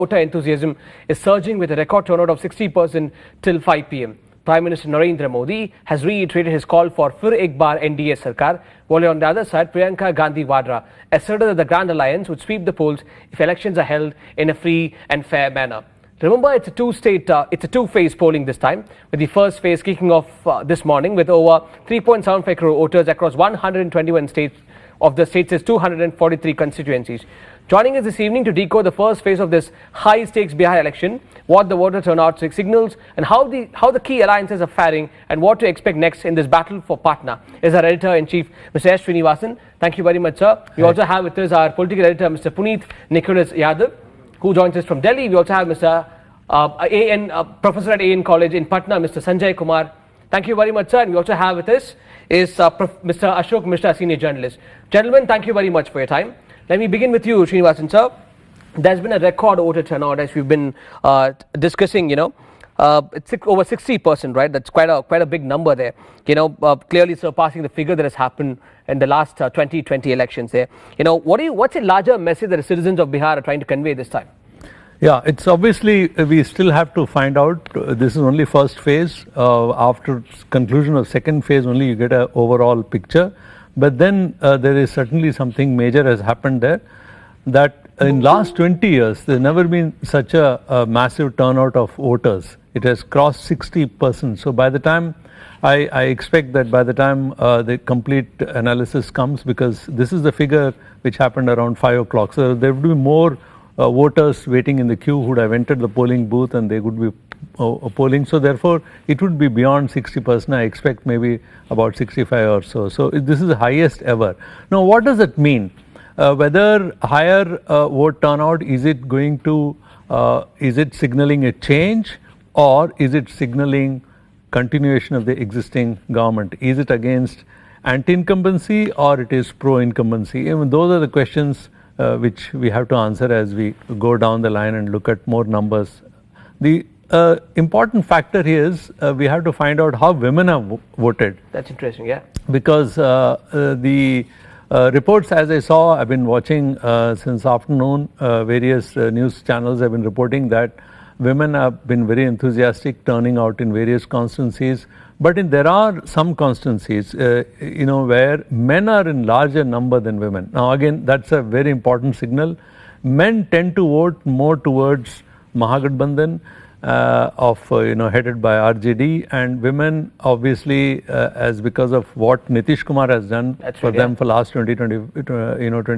Voter enthusiasm is surging with a record turnout of 60% till 5 p.m. Prime Minister Narendra Modi has reiterated his call for Fir Ek Baar NDA Sarkar, while on the other side, Priyanka Gandhi Vadra asserted that the Grand Alliance would sweep the polls if elections are held in a free and fair manner. Remember, it's a two-phase polling this time, with the first phase kicking off this morning with over 3.75 crore voters across 121 states of the state's 243 constituencies. Joining us this evening to decode the first phase of this high-stakes Bihar election, what the voter turnout signals and how the key alliances are faring and what to expect next in this battle for Patna is our editor-in-chief, Mr. S. Srinivasan. Thank you very much, sir. We also have with us our political editor, Mr. Puneet Nicholas Yadav, who joins us from Delhi. We also have Mr. Professor at AN College in Patna, Mr. Sanjay Kumar. Thank you very much, sir. And we also have with us is Mr. Ashok Mishra, senior journalist. Gentlemen, thank you very much for your time. Let me begin with you, Srinivasan, sir. There's been a record voter turnout as we've been discussing, it's over 60%, right? That's quite a big number there, clearly surpassing the figure that has happened in the last 2020 elections there. What's a larger message that the citizens of Bihar are trying to convey this time? Yeah, it's obviously, we still have to find out. This is only first phase. After conclusion of second phase, only you get an overall picture. But then there is certainly something major has happened there, that in last 20 years, there's never been such a massive turnout of voters. It has crossed 60%. So by the time, I expect that by the time the complete analysis comes, because this is the figure which happened around 5 o'clock. So there would be more voters waiting in the queue who would have entered the polling booth and they would be polling. So therefore, it would be beyond 60%. I expect maybe about 65 or so. So this is the highest ever. Now, what does it mean? Whether higher vote turnout, is it going to, is it signaling a change or is it signaling continuation of the existing government? Is it against anti-incumbency or it is pro-incumbency? Even those are the questions which we have to answer as we go down the line and look at more numbers. The important factor here is we have to find out how women have voted. That's interesting, yeah. Because the reports, as I saw, I've been watching since afternoon, various news channels have been reporting that women have been very enthusiastic turning out in various constituencies. But there are some constituencies, where men are in larger number than women. Now again, that's a very important signal. Men tend to vote more towards Mahagathbandhan, headed by RJD, and women obviously, as because of what Nitishkumar has done for them for last 20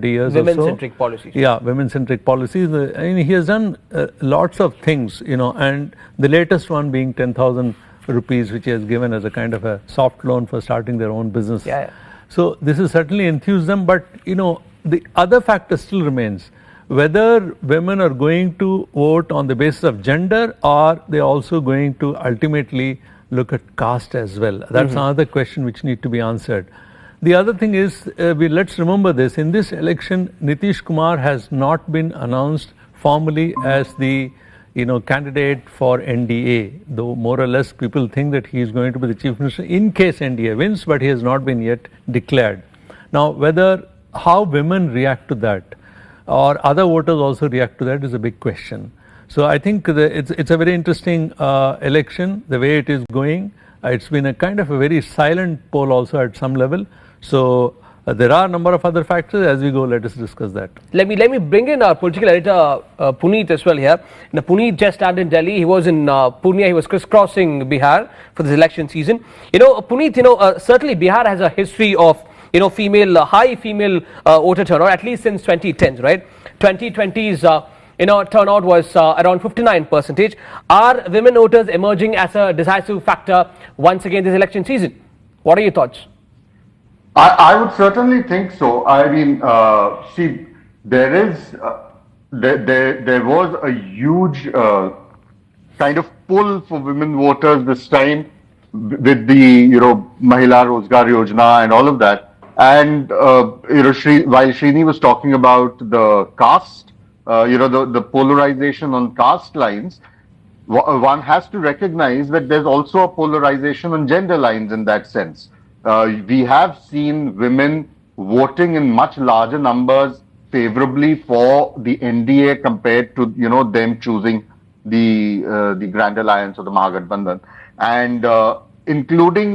years. Women-centric policies. Yeah, women-centric policies. He has done lots of things, and the latest one being 10,000 rupees, which he has given as a kind of a soft loan for starting their own business. Yeah. So this is certainly enthused them, but the other factor still remains. Whether women are going to vote on the basis of gender or they are also going to ultimately look at caste as well. That's another question which need to be answered. The other thing is, let's remember this, in this election, Nitishkumar has not been announced formally as the candidate for NDA, though more or less people think that he is going to be the chief minister in case NDA wins, but he has not been yet declared. Now, how women react to that or other voters also react to that is a big question. So I think it's a very interesting election, the way it is going. It's been a kind of a very silent poll also at some level. So there are a number of other factors. As we go, let us discuss that. Let me bring in our political editor Puneet as well here. Now, Puneet just landed in Delhi. He was in Purnia. He was crisscrossing Bihar for this election season. Puneet, certainly Bihar has a history of high female voter turnout, at least since 2010s, right? 2020's turnout was around 59%. Are women voters emerging as a decisive factor once again this election season? What are your thoughts? I would certainly think so. I mean, see, there was a huge kind of pull for women voters this time with the Mahila Rozgar Yojana and all of that. And while Srini was talking about the caste, the polarization on caste lines, one has to recognize that there's also a polarization on gender lines in that sense. We have seen women voting in much larger numbers favorably for the NDA compared to them choosing the Grand Alliance or the Mahagathbandhan, and including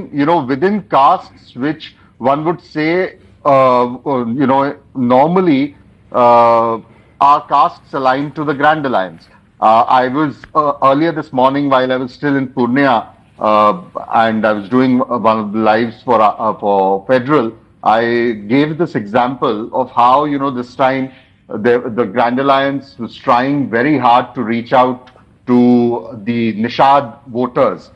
within castes which one would say normally are castes aligned to the Grand Alliance. I was earlier this morning while I was still in Purnia and I was doing one of the lives for Federal. I gave this example of how this time the Grand Alliance was trying very hard to reach out to the Nishad voters,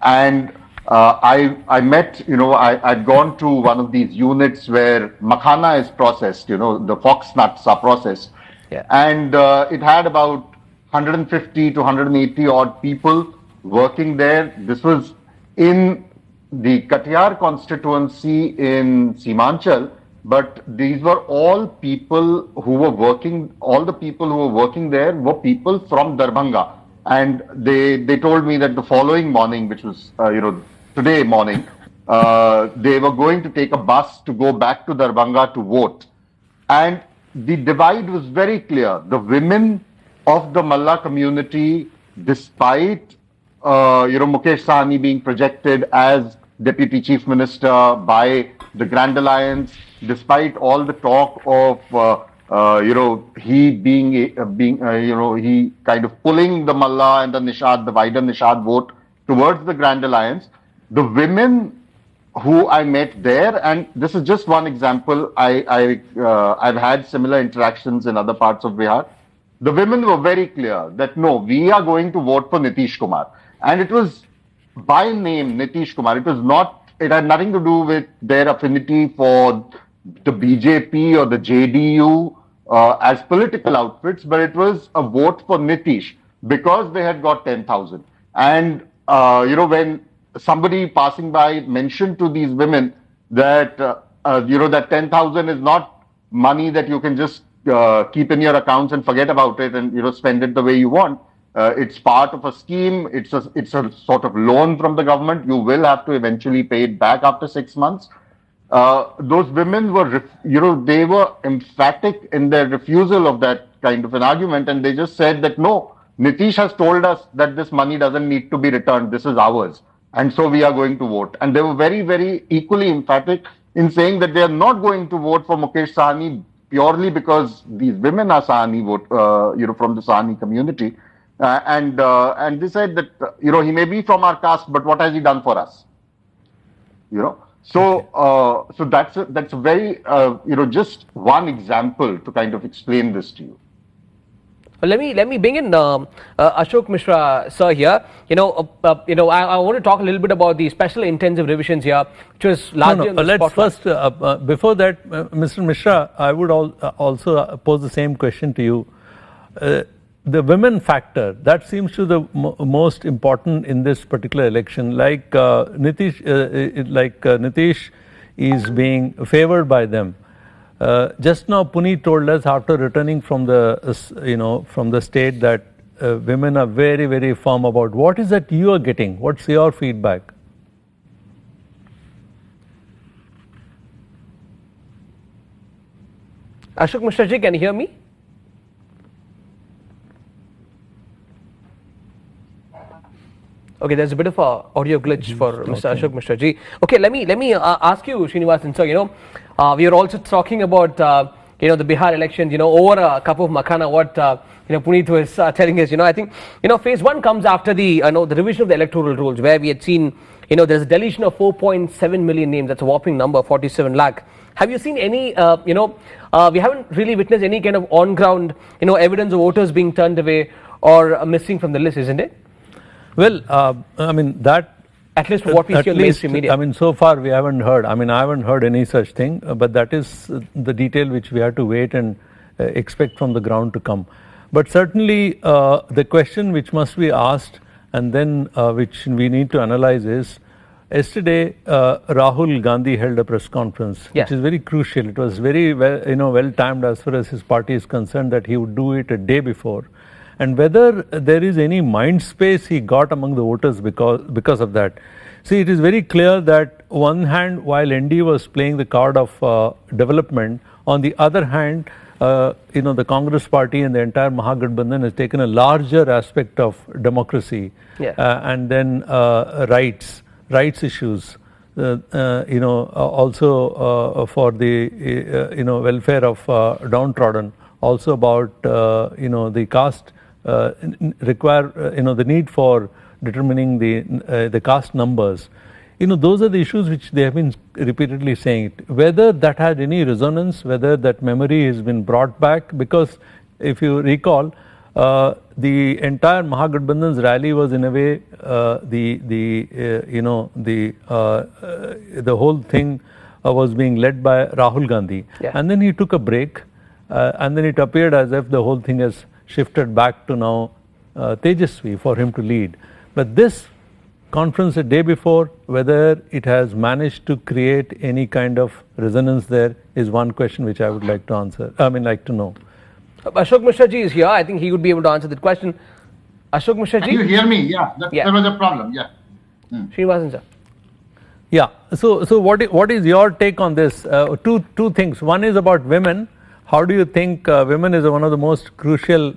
and I met I'd gone to one of these units where makhana is processed, the fox nuts are processed, Yeah. and it had about 150 to 180 odd people working there. This was in the Katiyar constituency in Simanchal, but these were all people who were working, all the people who were working there were people from Darbhanga. And they told me that the following morning, which was, today morning, they were going to take a bus to go back to Darbhanga to vote. And the divide was very clear. The women of the Malla community, despite Mukesh Sahni being projected as Deputy Chief Minister by the Grand Alliance, despite all the talk of he he kind of pulling the Malla and the Nishad, the wider Nishad vote towards the Grand Alliance, the women who I met there, and this is just one example. I've had similar interactions in other parts of Bihar. The women were very clear that no, we are going to vote for Nitishkumar, and it was by name Nitishkumar. It was not. It had nothing to do with their affinity for the BJP or the JDU as political outfits, but it was a vote for Nitish because they had got 10,000. And when somebody passing by mentioned to these women that that 10,000 is not money that you can just keep in your accounts and forget about it and spend it the way you want. It's part of a scheme. It's a sort of loan from the government. You will have to eventually pay it back after 6 months. Those women were, they were emphatic in their refusal of that kind of an argument, and they just said that no, Nitish has told us that this money doesn't need to be returned. This is ours, and so we are going to vote. And they were very, very equally emphatic in saying that they are not going to vote for Mukesh Sahni purely because these women are Sahni from the Sahni community. And they said that he may be from our caste, but what has he done for us? So that's a very just one example to kind of explain this to you. Well, let me bring in Ashok Mishra sir here. I want to talk a little bit about the special intensive revisions here, which was largely. Let's first before that, Mr. Mishra, I would also pose the same question to you. The women factor, that seems to the most important in this particular election. Like Nitish is being favored by them. Just now, Puneet told us after returning from the from the state that women are very, very firm about. What is that you are getting? What's your feedback? Ashok Mishra ji, can you hear me? Okay, there's a bit of a audio glitch for Mr. Ashok Mishra ji. Okay, let me ask you, Srinivasan sir. We are also talking about the Bihar elections. Over a cup of makhana. What Puneet was telling us. I think phase one comes after the the revision of the electoral rules, where we had seen there's a deletion of 4.7 million names. That's a whopping number, 47 lakh. Have you seen any? We haven't really witnessed any kind of on ground evidence of voters being turned away or missing from the list, isn't it? Well, I mean that. At least for what we see on mainstream media. I mean, so far we haven't heard. I mean, I haven't heard any such thing. But that is the detail which we have to wait and expect from the ground to come. But certainly, the question which must be asked and then which we need to analyze is: yesterday, Rahul Gandhi held a press conference, which is very crucial. It was very well timed as far as his party is concerned that he would do it a day before. And whether there is any mind space he got among the voters because of that. See, it is very clear that one hand, while ND was playing the card of development, on the other hand, the Congress party and the entire Mahagathbandhan has taken a larger aspect of democracy, Yeah. and then rights issues, also for the welfare of downtrodden, also about the caste require the need for determining the caste numbers. Those are the issues which they have been repeatedly saying. Whether that had any resonance, whether that memory has been brought back, because if you recall, the entire Mahagathbandhan's rally was in a way the whole thing was being led by Rahul Gandhi, Yeah. and then he took a break, and then it appeared as if the whole thing has shifted back to now Tejasvi for him to lead. But this conference the day before, whether it has managed to create any kind of resonance there is one question which I would like to answer. Like to know. Ashok Mishra ji is here. I think he would be able to answer that question. Ashok Mishra ji? Can you hear me? Yeah, Yeah. there was a problem. Yeah. Srinivasan sir. Yeah. So what is your take on this? Two things. One is about women. How do you think women is one of the most crucial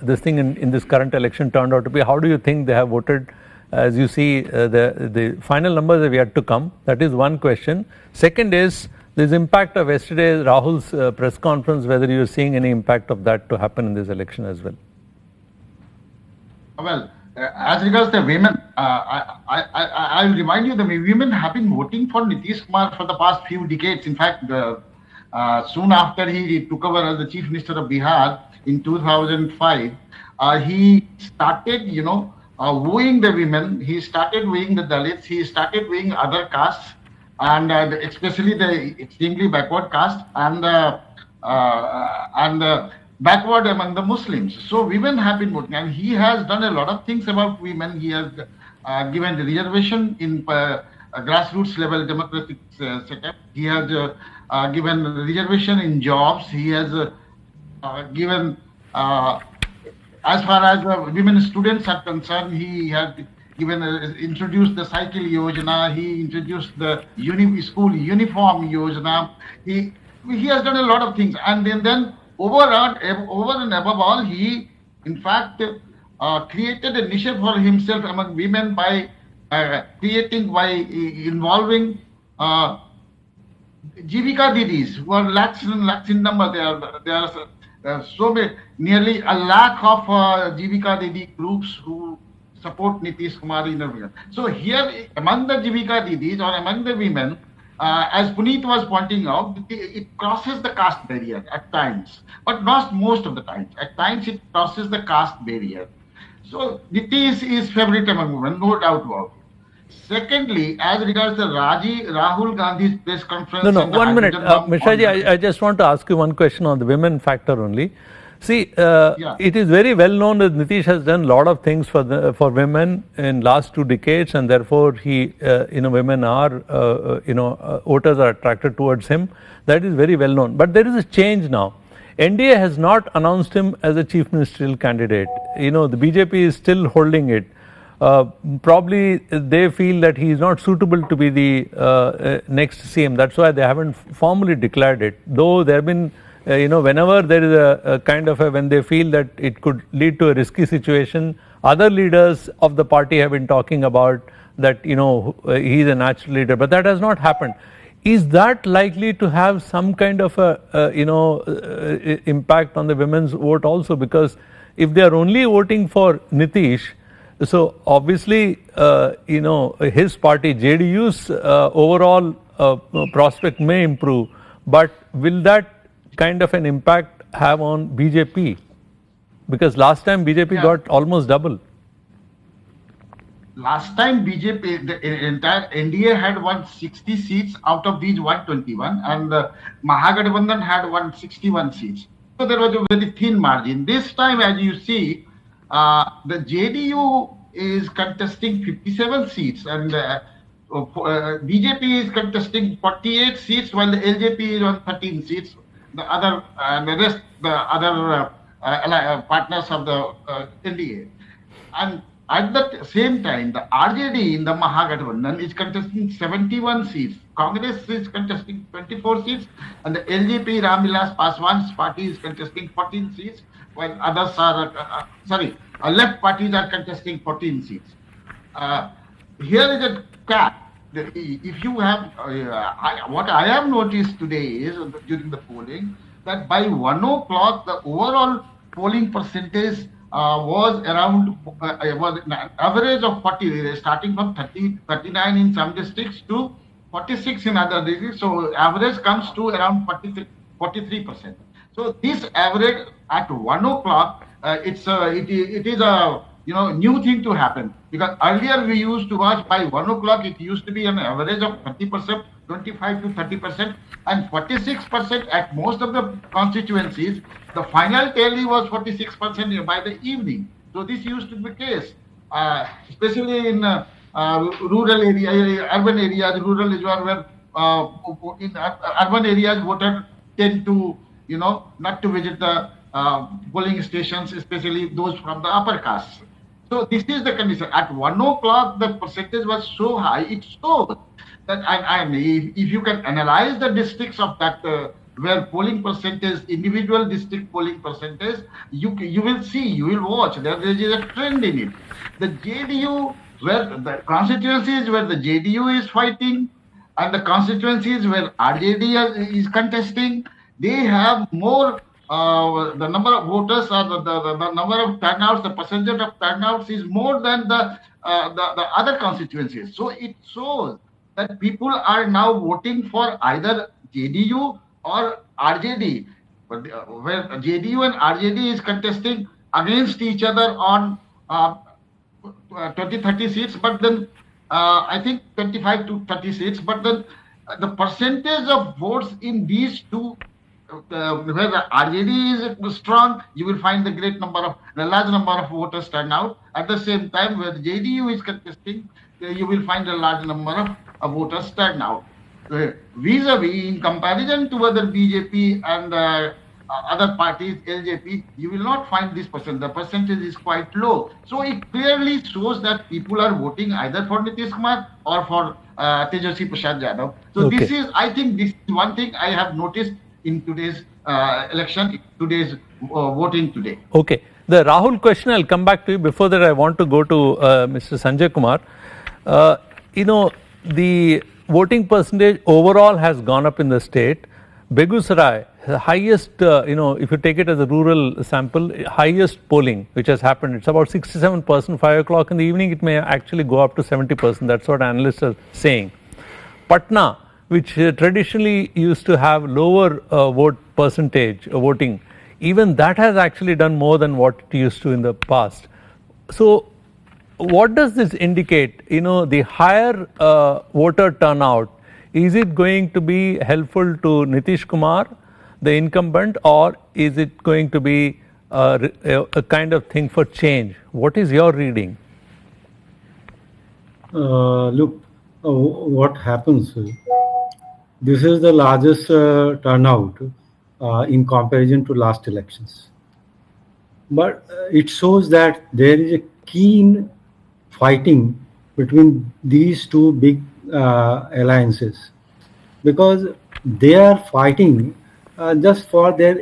this thing in this current election turned out to be? How do you think they have voted? As you see, the final numbers have yet to come. That is one question. Second is this impact of yesterday Rahul's press conference, whether you are seeing any impact of that to happen in this election as well. Well, as regards the women, I will remind you that women have been voting for Nitishkumar for the past few decades. In fact, soon after he took over as the Chief Minister of Bihar in 2005, he started, wooing the women. He started wooing the Dalits. He started wooing other castes, and especially the extremely backward caste and backward among the Muslims. So women have been voting, and he has done a lot of things about women. He has given the reservation in grassroots level democratic setup. He has given reservation in jobs. He has given, as far as women students are concerned, he has given introduced the cycle yojana. He introduced the school uniform yojana. He has done a lot of things, and then over and above all, he in fact created a niche for himself among women by involving Jivika Didis, who are lakhs and lakhs in number. There are so many, nearly a lakh of Jivika Didi groups who support Nitishkumar in the women. So here, among the Jivika Didis or among the women, as Puneet was pointing out, it crosses the caste barrier at times, but not most of the times. At times, it crosses the caste barrier. So Nitish is favorite among women, no doubt about it. Secondly, as regards the Rahul Gandhi's press conference. No, 1 minute. Mishra ji, I just want to ask you one question on the women factor only. See, it is very well known that Nitish has done a lot of things for women in last 2 decades, and therefore women are voters are attracted towards him. That is very well known. But there is a change now. NDA has not announced him as a chief ministerial candidate. The BJP is still holding it. Probably they feel that he is not suitable to be the next CM. That's why they haven't formally declared it. Though there have been, whenever there is a kind of when they feel that it could lead to a risky situation, other leaders of the party have been talking about that, he is a natural leader. But that has not happened. Is that likely to have some kind of impact on the women's vote also? Because if they are only voting for Nitish, so obviously, his party, JDU's overall prospect may improve, but will that kind of an impact have on BJP? Because last time BJP got almost double. Last time BJP, the entire NDA had 160 seats out of these 121, and Mahagathbandhan had 161 seats. So there was a very thin margin. This time, as you see, the JDU is contesting 57 seats, and BJP is contesting 48 seats, while the LJP is on 13 seats. The other, the other partners of the NDA, and At the same time, the RJD in the Mahagathbandhan is contesting 71 seats. Congress is contesting 24 seats, and the LJP Ramvilas Paswan's party is contesting 14 seats, while others are, left parties are contesting 14 seats. Here is a cap. If you have, what I have noticed today is, during the polling, that by 1 o'clock, the overall polling percentage was around, was an average of 40, starting from 39 in some districts to 46 in other districts. So average comes to around 43%. So this average at 1 o'clock, it is a new thing to happen, because earlier we used to watch by 1 o'clock, it used to be an average of 30%, 25 to 30%, and 46% at most of the constituencies. The final tally was 46% by the evening. So this used to be the case, especially in rural areas, urban areas, rural areas where in urban areas voters tend to, not to visit the polling stations, especially those from the upper caste. So this is the condition. At 1 o'clock, the percentage was so high, it shows that, and if you can analyze the districts of that, where polling percentage, individual district polling percentage, you will see, you will watch, there is a trend in it. The JDU, where the constituencies where the JDU is fighting, and the constituencies where RJD is contesting, they have more. The number of voters or the number of turnouts, the percentage of turnouts is more than the other constituencies. So it shows that people are now voting for either JDU or RJD, but where JDU and RJD is contesting against each other on 20-30 seats, but then I think 25 to 30 seats, but then the percentage of votes in these two, where the RJD is strong, you will find the large number of voters turn out. At the same time, where the JDU is contesting, you will find a large number of voters turn out. Vis-a-vis, in comparison to other BJP and other parties, LJP, you will not find this percent. The percentage is quite low. So it clearly shows that people are voting either for Nitishkumar or for Tejasvi Prasad Yadav. So Okay. this is, I think, this is one thing I have noticed in today's election, today's voting today. Okay. The Rahul question, I'll come back to you. Before that, I want to go to Mr. Sanjay Kumar. The voting percentage overall has gone up in the state. Begusarai, the highest, if you take it as a rural sample, highest polling which has happened, it's about 67%, 5 o'clock in the evening, it may actually go up to 70%. That's what analysts are saying. Patna, which traditionally used to have lower vote percentage voting, even that has actually done more than what it used to in the past. So what does this indicate? The higher voter turnout, is it going to be helpful to Nitishkumar, the incumbent, or is it going to be a kind of thing for change? What is your reading? Look, what happens, this is the largest turnout in comparison to last elections. But it shows that there is a keen fighting between these two big alliances, because they are fighting just for their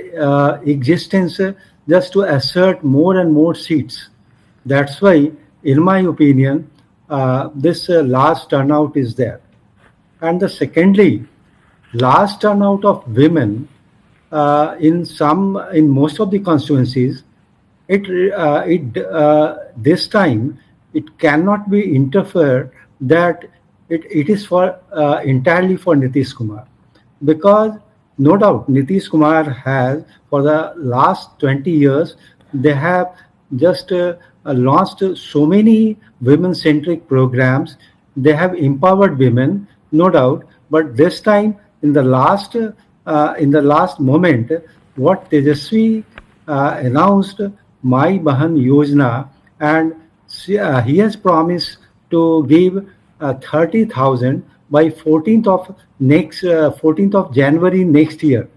existence, just to assert more and more seats. That's why, in my opinion, this large turnout is there. And secondly, large turnout of women in most of the constituencies, this time it cannot be interfered that it is for entirely for Nitishkumar, because no doubt Nitishkumar has, for the last 20 years, they have just launched so many women-centric programs. They have empowered women, no doubt. But this time, in the last moment, what Tejasvi announced, My Bahan Yojana, and he has promised to give 30,000 by 14th of January next year.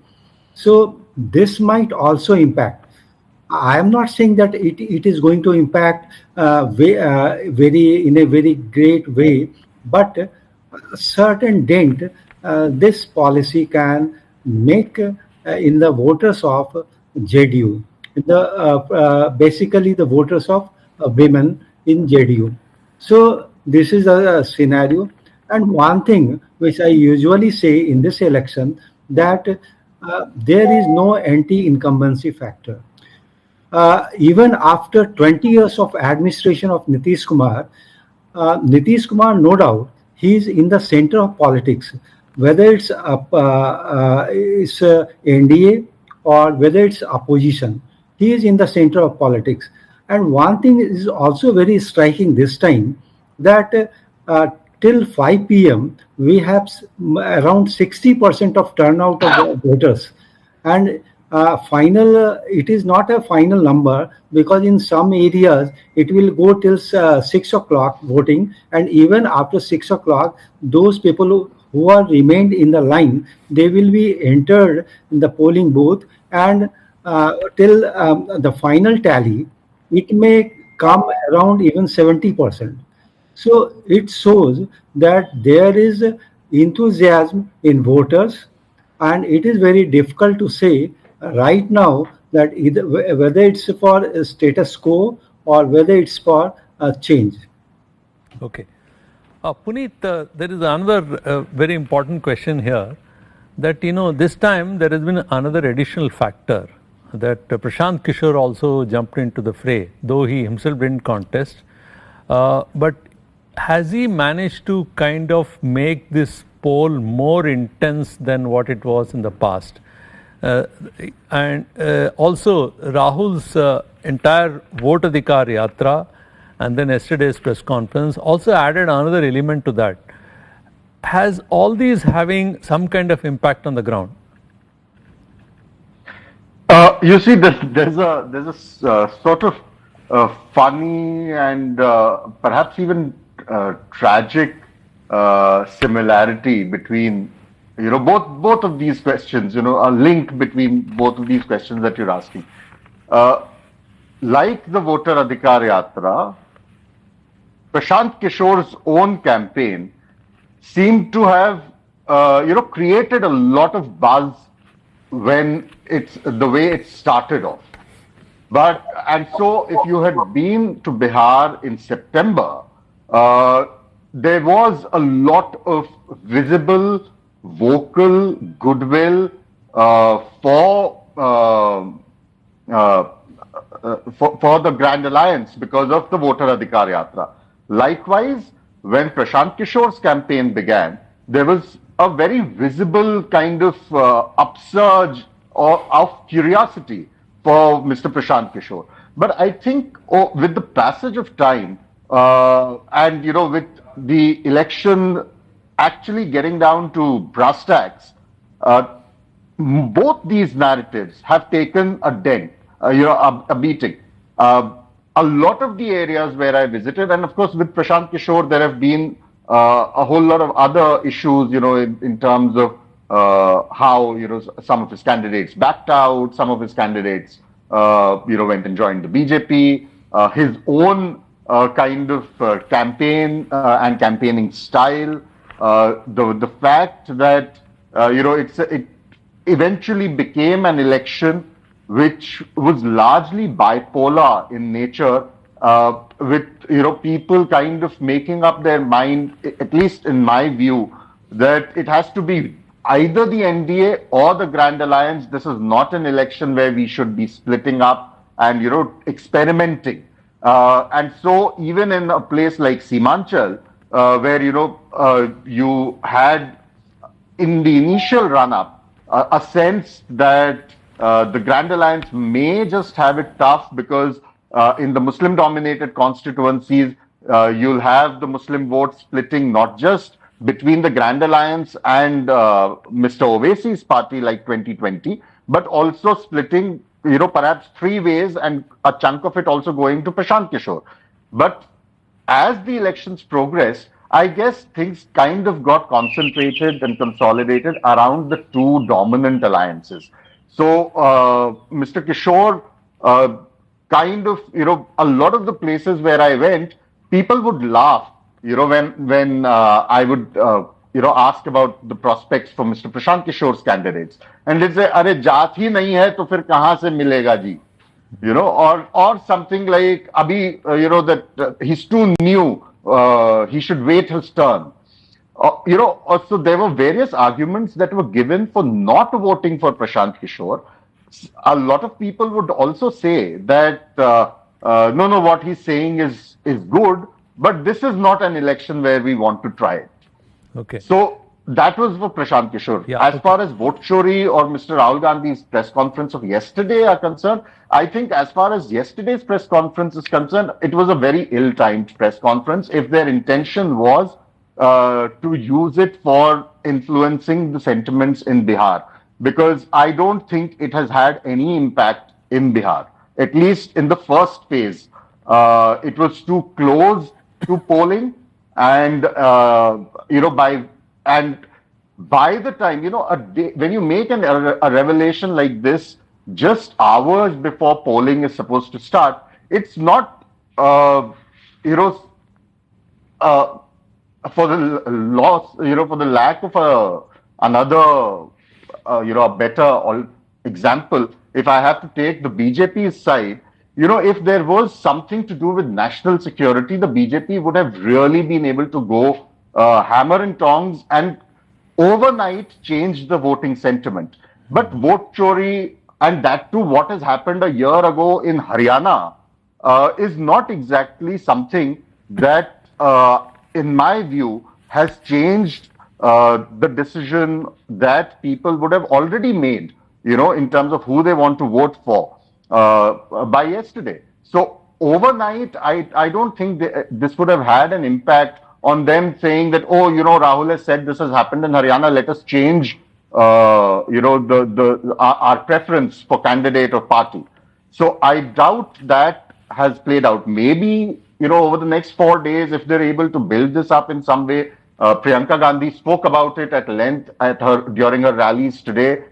So this might also impact. I am not saying that it is going to impact very in a very great way, but a certain dent this policy can make in the voters of JDU, in the basically the voters of women in JDU. So this is a scenario. And one thing which I usually say in this election, that there is no anti-incumbency factor. Even after 20 years of administration of Nitish Kumar, no doubt, he is in the center of politics, whether it's NDA or whether it's opposition. He is in the center of politics. And one thing is also very striking this time, that till 5 p.m. we have around 60% of turnout of the voters. And it is not a final number, because in some areas it will go till 6 o'clock voting, and even after 6 o'clock those people who are remained in the line, they will be entered in the polling booth, and till the final tally it may come around even 70%. So it shows that there is enthusiasm in voters, and it is very difficult to say right now that either whether it's for a status quo or whether it's for a change. Okay. Puneet, there is another very important question here, that this time there has been another additional factor, that Prashant Kishore also jumped into the fray, though he himself didn't contest. But has he managed to kind of make this poll more intense than what it was in the past? And also Rahul's entire Vote Adhikar Yatra and then yesterday's press conference also added another element to that. Has all these having some kind of impact on the ground? You see, there's a sort of funny and perhaps even tragic similarity between both of these questions. A link between both of these questions that you're asking. Like the Voter Adhikar Yatra, Prashant Kishore's own campaign seemed to have created a lot of buzz when it's the way it started off. And so if you had been to Bihar in September, there was a lot of visible, vocal goodwill for the Grand Alliance because of the Voter Adhikar Yatra. Likewise, when Prashant Kishore's campaign began, there was a very visible kind of upsurge of curiosity for Mr. Prashant Kishore. But I think with the passage of time and with the election actually getting down to brass tacks, both these narratives have taken a dent, a beating. A lot of the areas where I visited, and of course with Prashant Kishore, there have been a whole lot of other issues, in terms of how, some of his candidates backed out, some of his candidates, went and joined the BJP, his own kind of campaign and campaigning style, the fact that, it eventually became an election which was largely bipolar in nature, with people kind of making up their mind, at least in my view, that it has to be either the NDA or the Grand Alliance. This is not an election where we should be splitting up and experimenting. And so even in a place like Simanchal, where you had in the initial run-up a sense that the Grand Alliance may just have it tough because in the Muslim-dominated constituencies, you'll have the Muslim vote splitting not just between the Grand Alliance and Mr. Owaisi's party like 2020, but also splitting, perhaps three ways, and a chunk of it also going to Prashant Kishore. But as the elections progressed, I guess things kind of got concentrated and consolidated around the two dominant alliances. So Mr. Kishore kind of, a lot of the places where I went, people would laugh, when I would, ask about the prospects for Mr. Prashant Kishore's candidates. And they'd say, "Arey, jaat hi nahi hai, to fir kahan se milega ji?" Or something like, "Abhi, that he's too new, he should wait his turn." So there were various arguments that were given for not voting for Prashant Kishore. A lot of people would also say that, no, what he's saying is good, but this is not an election where we want to try it. Okay. So that was for Prashant Kishore. Yeah, as far as vote chori or Mr. Rahul Gandhi's press conference of yesterday are concerned, I think as far as yesterday's press conference is concerned, it was a very ill-timed press conference. If their intention was to use it for influencing the sentiments in Bihar, because I don't think it has had any impact in Bihar, at least in the first phase. It was too close to polling, and by the time, a day, when you make a revelation like this just hours before polling is supposed to start, it's not for the loss, for the lack of another, a better example. If I have to take the BJP's side, if there was something to do with national security, the BJP would have really been able to go hammer and tongs and overnight change the voting sentiment. But vote chori, and that too what has happened a year ago in Haryana, is not exactly something that, in my view, has changed the decision that people would have already made, in terms of who they want to vote for by yesterday. So overnight, I don't think this would have had an impact on them saying that, oh, Rahul has said this has happened in Haryana, let us change, our preference for candidate or party. So I doubt that has played out. Maybe, over the next 4 days, if they're able to build this up in some way. Priyanka Gandhi spoke about it at length during her rallies today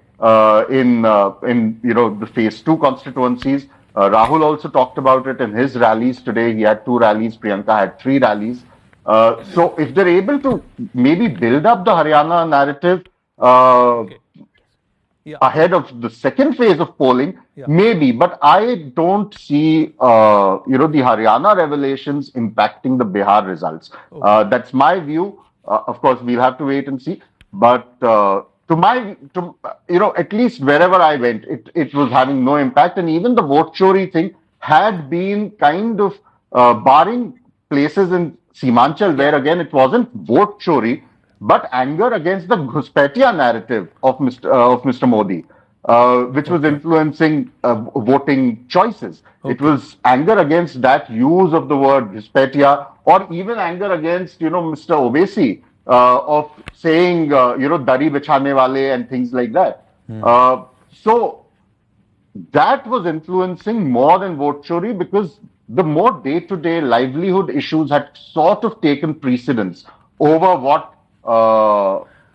in the phase 2 constituencies. Rahul also talked about it in his rallies today. He had 2 rallies. Priyanka had 3 rallies. So if they're able to maybe build up the Haryana narrative ahead of the second phase of polling, maybe, but I don't see, the Haryana revelations impacting the Bihar results. That's my view. Of course, we'll have to wait and see. But at least wherever I went, it was having no impact. And even the vote chori thing had been kind of barring places in Simanchal, where again it wasn't vote chori, but anger against the Ghuspetia narrative of Mr. Modi, which was influencing voting choices. It was anger against that use of the word Ghuspetia, or even anger against, Mr. Owaisi, of saying, dari bichhane wale and things like that. So that was influencing more than vote chori, because the more day-to-day livelihood issues had sort of taken precedence over what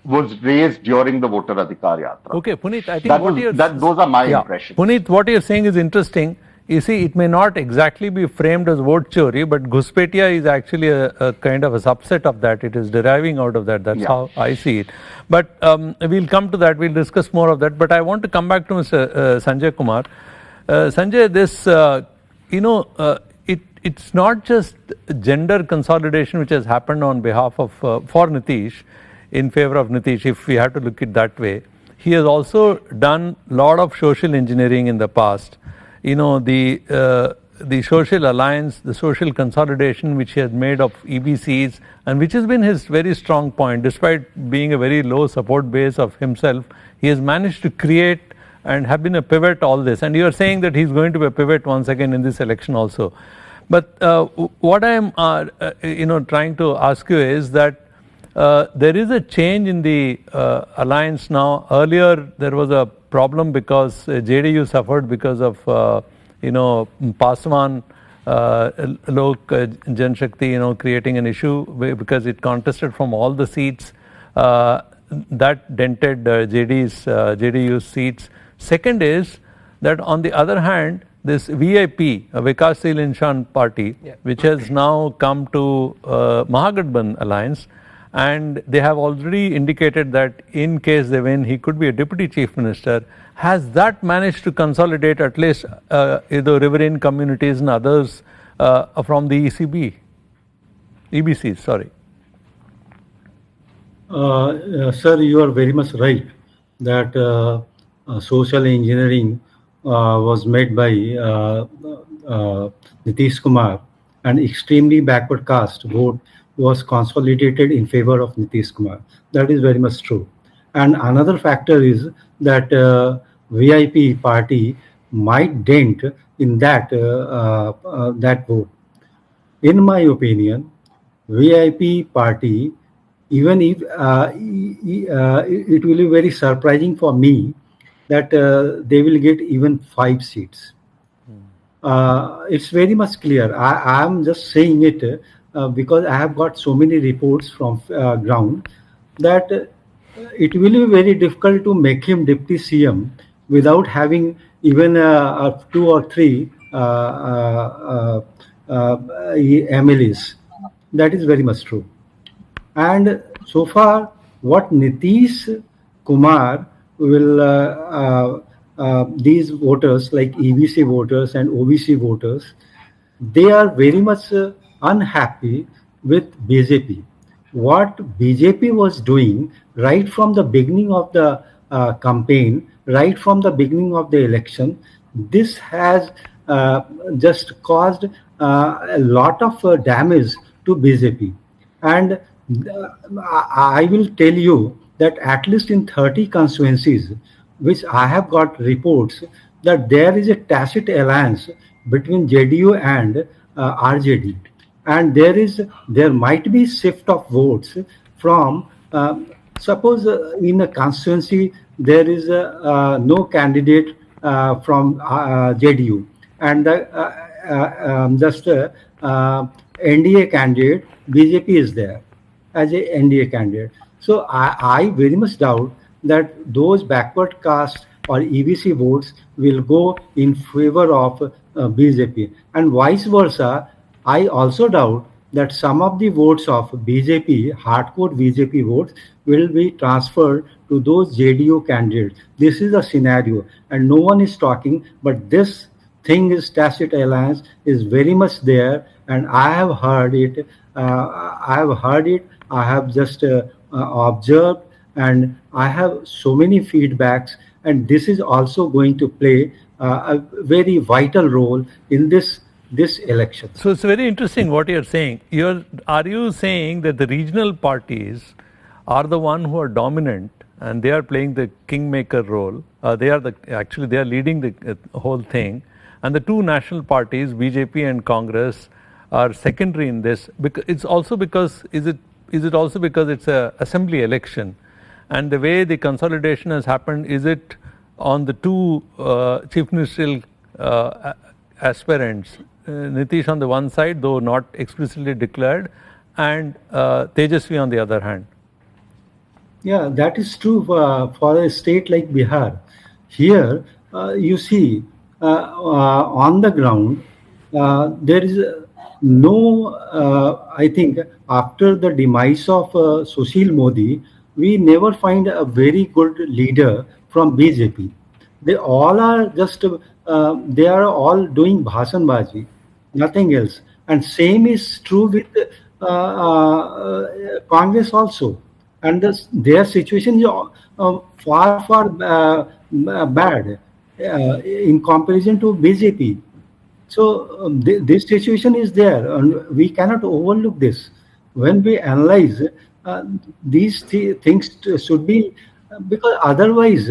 was raised during the voter adhikar yatra. Okay, Puneet, I think those are my impressions. Puneet, what you're saying is interesting. You see, it may not exactly be framed as vote chori, but Ghuspetia is actually a kind of a subset of that. It is deriving out of that. That's how I see it. But we'll come to that. We'll discuss more of that. But I want to come back to Mr. Sanjay Kumar. Sanjay, this, it's not just gender consolidation which has happened on behalf of, for Nitish, in favor of Nitish, if we have to look at it that way. He has also done a lot of social engineering in the past. The social alliance, the social consolidation which he has made of EBCs, and which has been his very strong point. Despite being a very low support base of himself, he has managed to create and have been a pivot to all this. And you are saying that he's going to be a pivot once again in this election also. But what I am trying to ask you is that there is a change in the alliance now. Earlier there was a problem because JDU suffered because of Paswan Lok Janshakti creating an issue because it contested from all the seats. That dented JDU's seats. Second is that on the other hand, this VIP, Vikashil Inshan Party, Yeah. which has now come to Mahagathbandhan alliance, and they have already indicated that in case they win, he could be a deputy chief minister. Has that managed to consolidate at least the riverine communities and others from the EBC? Sorry. Sir, you are very much right that social engineering was made by Nitishkumar, and extremely backward caste vote was consolidated in favor of Nitishkumar. That is very much true. And another factor is that VIP party might dent in that that vote. In my opinion, VIP party, even if it will be very surprising for me that they will get even 5 seats. It's very much clear. I am just saying it because I have got so many reports from ground that it will be very difficult to make him deputy CM without having even 2 or 3 MLAs. That is very much true. And so far, what Nitish Kumar will, these voters like EBC voters and OBC voters, they are very much unhappy with BJP. What BJP was doing right from the beginning of the campaign, right from the beginning of the election, this has just caused a lot of damage to BJP. And I will tell you that at least in 30 constituencies, which I have got reports that there is a tacit alliance between JDU and RJD, and there might be shift of votes from suppose in a constituency there is no candidate from JDU and just NDA candidate, BJP is there as a NDA candidate. So I very much doubt that those backward caste or EBC votes will go in favor of BJP, and vice versa. I also doubt that some of the votes of BJP, hardcore BJP votes, will be transferred to those JDU candidates. This is a scenario, and no one is talking, but this thing is tacit alliance is very much there, and I have heard it. I have just observed, and I have so many feedbacks, and this is also going to play a very vital role in this election. So it's very interesting what you're saying. Are you saying that the regional parties are the one who are dominant and they are playing the kingmaker role? They are leading the whole thing, and the two national parties, BJP and Congress, are secondary in this. Is it also because it's a assembly election, and the way the consolidation has happened, is it on the two chief ministerial aspirants, Nitish on the one side, though not explicitly declared, and Tejasvi on the other hand? Yeah, that is true for a state like Bihar. Here, you see, on the ground, there is no, I think, after the demise of Sushil Modi, we never find a very good leader from BJP. They all are just, they are all doing bhasanbaji, nothing else. And same is true with Congress also. And their situation is far bad in comparison to BJP. So this situation is there, and we cannot overlook this. When we analyze these things should be, because otherwise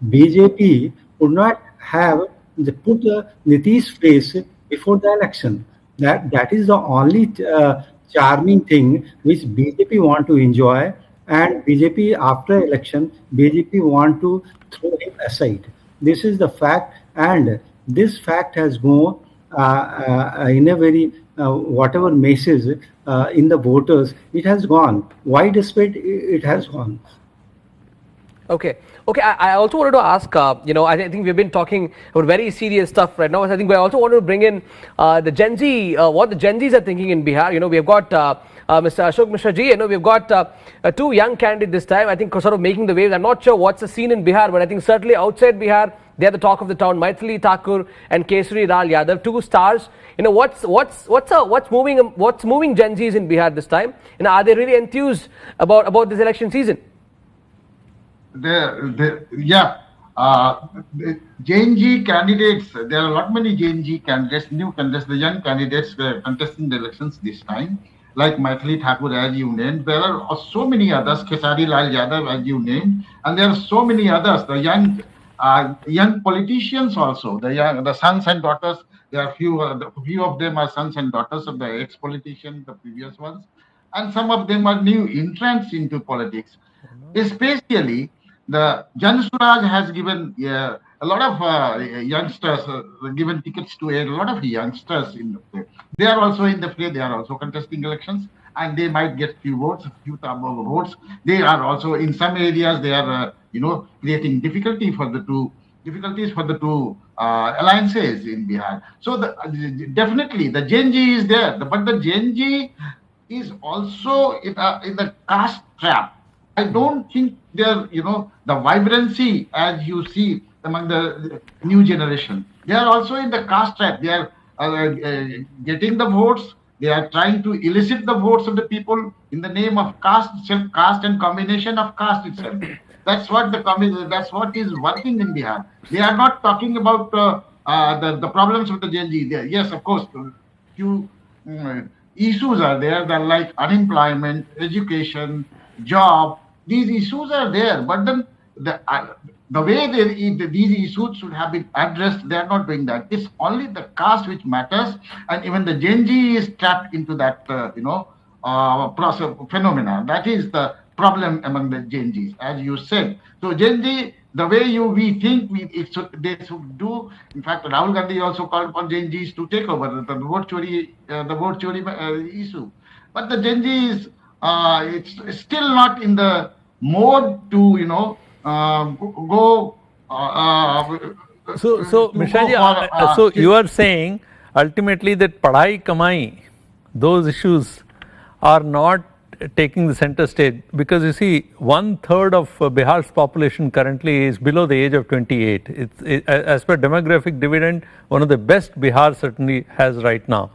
BJP would not have put Nitish face before the election. That is the only charming thing which BJP want to enjoy, and BJP after election, BJP want to throw him aside. This is the fact, and this fact has gone in a very whatever message in the voters, it has gone widespread. It has gone. Okay. Okay. I also wanted to ask, I think we've been talking about very serious stuff right now. I think we also want to bring in the Gen Z, what the Gen Zs are thinking in Bihar. We have got Mr. Ashok Mishra ji. We've got two young candidates this time. I think sort of making the waves. I'm not sure what's the scene in Bihar, but I think certainly outside Bihar, they're the talk of the town. Maithili Thakur and Kesari Lal Yadav, two stars. What's moving Gen Zs in Bihar this time? Are they really enthused about this election season? The Gen Z candidates, there are a lot many Gen Z candidates, new candidates, the young candidates were contesting the elections this time, like Maithili Thakur, as you named. There are so many others, Kesari Lal Yadav, as you named, and there are so many others, the young politicians also, the sons and daughters. There are few of them are sons and daughters of the ex-politicians, the previous ones, and some of them are new entrants into politics. Especially, the Jan Swaraj has given a lot of youngsters, given tickets to a lot of youngsters in the play. They are also in the play, they are also contesting elections, and they might get few votes, votes. They are also, in some areas, they are, creating difficulties for the two alliances in Bihar. So definitely the Gen Z is there, but the Gen Z is also in the caste trap. I don't think they're, the vibrancy as you see among the new generation. They are also in the caste trap. They are getting the votes. They are trying to elicit the votes of the people in the name of caste itself, caste and combination of caste itself. That's what is working in Bihar. They are not talking about the problems of the Gen Z. Yes, of course, few issues are there. They're like unemployment, education, job. These issues are there, but then the way these issues should have been addressed, they are not doing that. It's only the caste which matters, and even the Gen Z is trapped into that, process phenomena. That is the problem among the Gen Zs, as you said. So Gen Z, the way we think they should do. In fact, Rahul Gandhi also called upon Gen Zs to take over the vote chori issue. But the Gen Z is it's still not in the mode to go. So Mishra ji, so you are saying ultimately that padhai kamai, those issues are not taking the center stage, because you see 1/3 of Bihar's population currently is below the age of 28. As per demographic dividend, one of the best Bihar certainly has right now.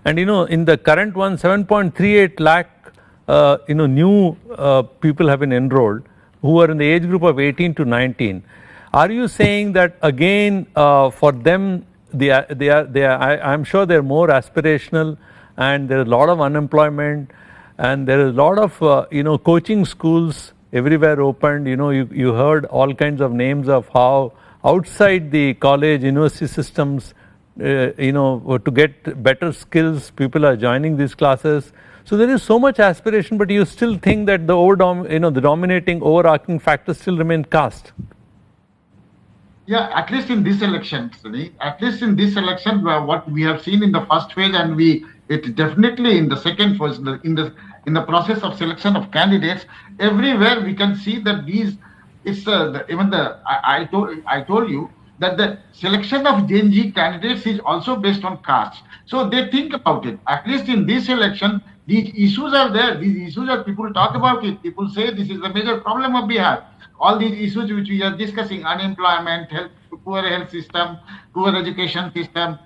And in the current one, 7.38 lakh new people have been enrolled who are in the age group of 18 to 19. Are you saying that again for them I'm sure they're more aspirational, and there is a lot of unemployment, and there is a lot of coaching schools everywhere opened. You heard all kinds of names of how outside the college university systems to get better skills, people are joining these classes. So there is so much aspiration, but you still think that the dominating overarching factor still remains caste. Yeah, at least in this election, what we have seen in the first phase, and it definitely in the second phase, in the process of selection of candidates, everywhere we can see that I told you that the selection of Gen Z candidates is also based on caste. So they think about it. At least in this election, these issues are there. These issues are, people talk about it. People say this is the major problem of Bihar. All these issues which we are discussing, unemployment, poor health system, poor education system,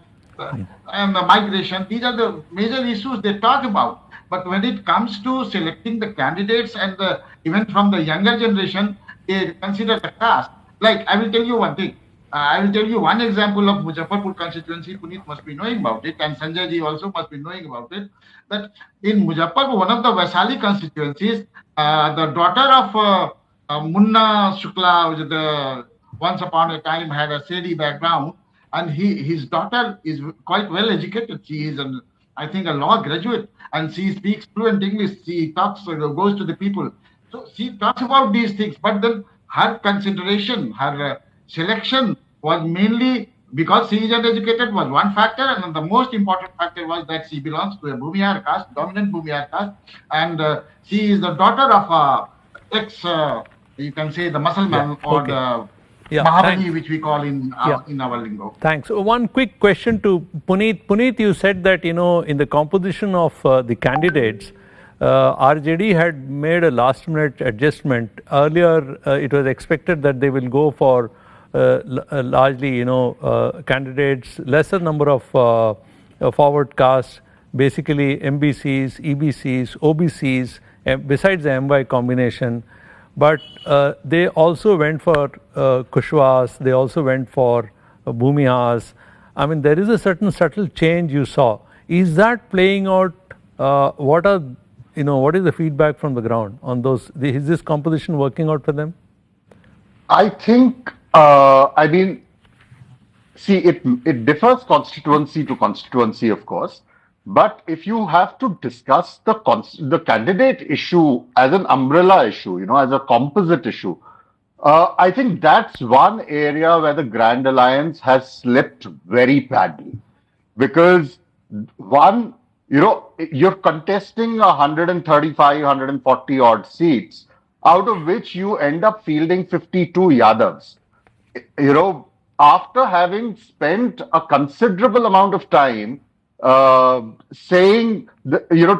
and the migration, these are the major issues they talk about. But when it comes to selecting the candidates and even from the younger generation, they consider the caste. Like, I will tell you one thing. I will tell you one example of Muzaffarpur constituency. Puneet must be knowing about it, and Sanjay ji also must be knowing about it. That in Muzaffarpur, one of the Vaishali constituencies, the daughter of Munna Shukla, once upon a time had a shady background, and his daughter is quite well educated. She is, I think, a law graduate, and she speaks fluent English. She talks, goes to the people. So she talks about these things, but then her consideration, her selection was mainly because she is uneducated was one factor, and the most important factor was that she belongs to a Bhumihar caste, dominant Bhumihar caste, and she is the daughter of ex you can say the Musalman or okay. the Yeah, Mahabali, thanks. which we call in our lingo. Thanks. One quick question to Puneet. Puneet, you said that in the composition of the candidates, RJD had made a last-minute adjustment. Earlier, it was expected that they will go for largely, candidates, lesser number of forward caste, basically MBCs, EBCs, OBCs, besides the MY combination. But they also went for Kushwas, they also went for Bhumihas. I mean, there is a certain subtle change you saw. Is that playing out? What is the feedback from the ground on those? Is this composition working out for them? I think, see, it differs constituency to constituency, of course. But if you have to discuss the candidate issue as an umbrella issue, as a composite issue, I think that's one area where the Grand Alliance has slipped very badly. Because one, you're contesting 135, 140 odd seats, out of which you end up fielding 52 Yadavs. After having spent a considerable amount of time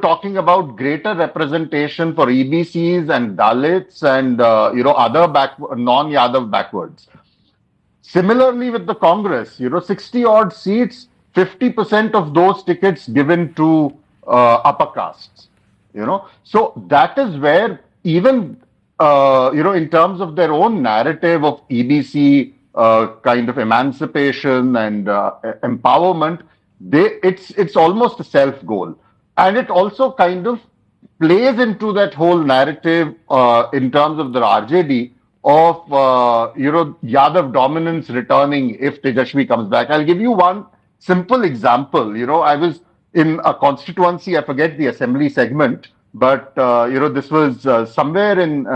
talking about greater representation for EBCs and Dalits and, other non-Yadav backwards. Similarly with the Congress, 60 odd seats, 50% of those tickets given to upper castes, So that is where even, in terms of their own narrative of EBC kind of emancipation and empowerment, it's almost a self goal, and it also kind of plays into that whole narrative in terms of the RJD of Yadav dominance returning if Tejashwi comes back. I'll give you one simple example. I was in a constituency, I forget the assembly segment, but this was somewhere in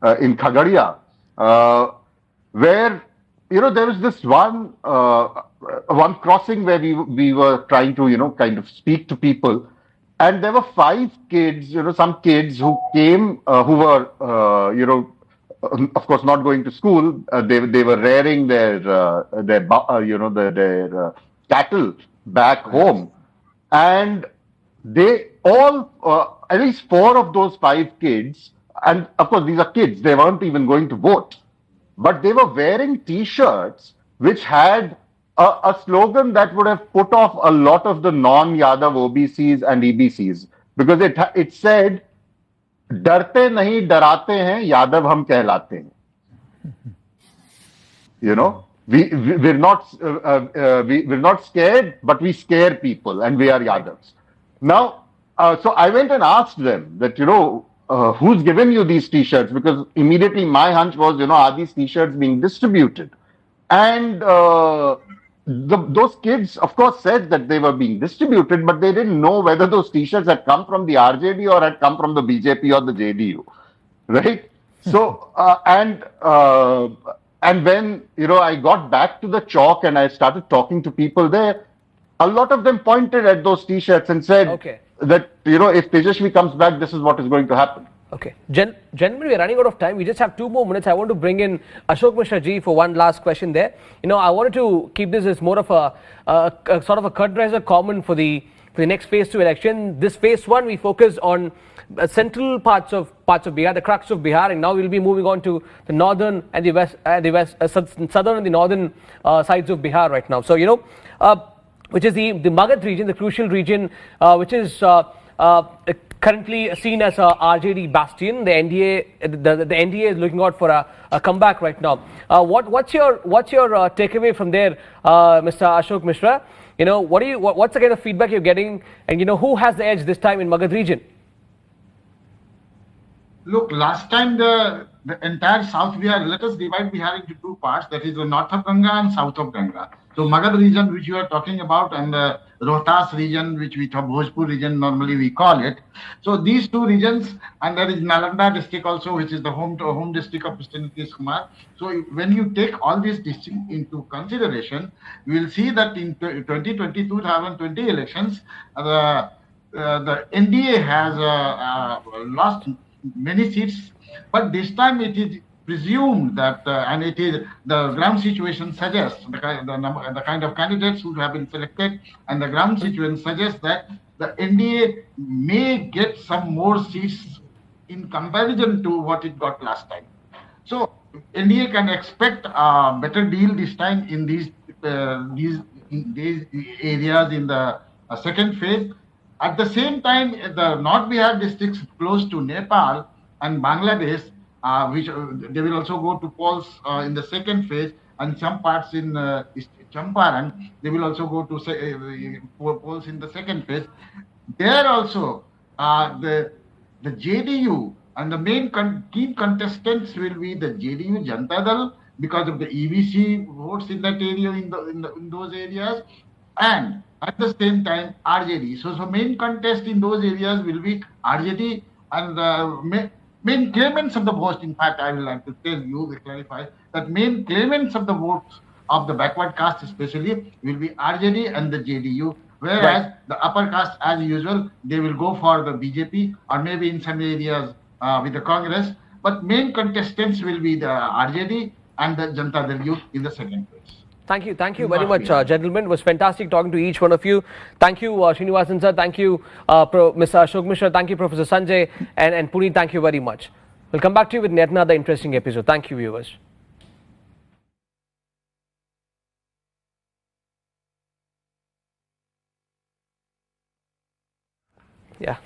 Khagadia, where there was this one crossing where we were trying to kind of speak to people, and there were 5 kids, some kids who came who were of course not going to school. They were rearing their cattle back home, and they all at least 4 of those 5 kids, and of course these are kids, they weren't even going to vote. But they were wearing T-shirts which had a slogan that would have put off a lot of the non-Yadav OBCs and EBCs, because it said, "Darte nahi darate hain, Yadav hum kehlate hain." We're not scared, but we scare people, and we are Yadavs. Now, so I went and asked them that who's given you these T-shirts? Because immediately my hunch was, are these T-shirts being distributed? And those kids, of course, said that they were being distributed, but they didn't know whether those T-shirts had come from the RJD or had come from the BJP or the JDU, right? So, and when, I got back to the chalk and I started talking to people there, a lot of them pointed at those T-shirts and said that, if Tejashwi comes back, this is what is going to happen. Okay. Gentlemen, we're running out of time. We just have 2 more minutes. I want to bring in Ashok Mishra ji for one last question there. I wanted to keep this as more of a sort of a cut-riser common for the next phase 2 election. This phase 1, we focused on central parts of Bihar, the crux of Bihar, and now we'll be moving on to the northern and the southern and the northern sides of Bihar right now. So, which is the Magad region, the crucial region, which is currently seen as a RJD bastion. The NDA is looking out for a comeback right now. What's your takeaway from there, Mr. Ashok Mishra? What's the kind of feedback you're getting, and who has the edge this time in Magad region? Look, last time the entire South Bihar, let us divide Bihar into 2 parts, that is the north of Ganga and south of Ganga. So Magad region, which you are talking about, and the Rohtas region, which we Bhojpur region normally we call it. So these 2 regions, and there is Nalanda district also, which is the home district of Mr. Nitishkumar. So when you take all these districts into consideration, you will see that in 2020 elections, the NDA has lost many seats, but this time it is presumed that, and it is the ground situation suggests the kind of candidates who have been selected, and the ground situation suggests that the NDA may get some more seats in comparison to what it got last time. So NDA can expect a better deal this time in these areas in the second phase. At the same time, the North Bihar districts close to Nepal and Bangladesh, which they will also go to polls in the second phase, and some parts in Champaran, they will also go to polls in the second phase. There also, the JDU and the main key contestants will be the JDU Janata Dal because of the EVC votes in that area, in those areas, and at the same time RJD. So main contest in those areas will be RJD, and main claimants of the votes. In fact, I will like to tell you, clarify that main claimants of the votes of the backward caste especially will be RJD and the JDU. Whereas the upper caste, as usual, they will go for the BJP or maybe in some areas with the Congress. But main contestants will be the RJD and the Janata Dal Youth in the second phase. Thank you very much, gentlemen. It was fantastic talking to each one of you. Thank you, Srinivasan sir. Thank you, Mr. Ashok Mishra. Thank you, Professor Sanjay. And Puneet, thank you very much. We'll come back to you with yet another interesting episode. Thank you, viewers. Yeah.